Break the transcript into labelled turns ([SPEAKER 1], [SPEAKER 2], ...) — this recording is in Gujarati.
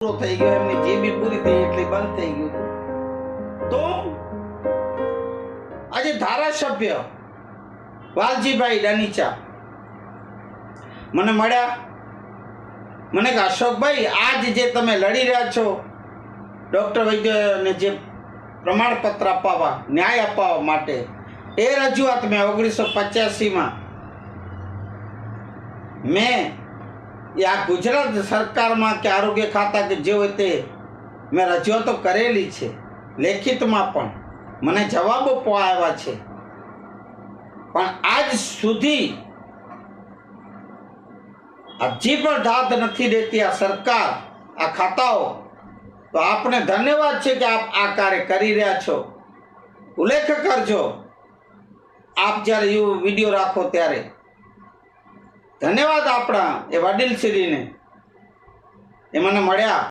[SPEAKER 1] પૂરો થઈ ગયો, એમની જીબી પૂરી થઈ એટલે બંધ થઈ ગયું. તો આજે ધારાસભ્ય વાલજીભાઈ ડનીચા મને મળ્યા. મને કે અશોકભાઈ, આજ જે તમે લડી રહ્યા છો ડૉક્ટર વૈદ્યને જે પ્રમાણપત્ર અપાવવા, ન્યાય અપાવવા માટે, એ રજૂઆત મેં 1985માં મેં આ ગુજરાત સરકારમાં કે આરોગ્ય ખાતા કે જે હોય તે મેં રજૂઆતો કરેલી છે, લેખિતમાં પણ મને જવાબો આવ્યા છે. પણ આજ સુધી હજી પણ દાદ નથી દેતી આ સરકાર, આ ખાતાઓ. તો આપને ધન્યવાદ છે કે આપ આ કાર્ય કરી રહ્યા છો. ઉલ્લેખ કરજો આપ જ્યારે વિડીયો રાખો ત્યારે. ધન્યવાદ આપણા એ વડીલશ્રીને, એ મને મળ્યા.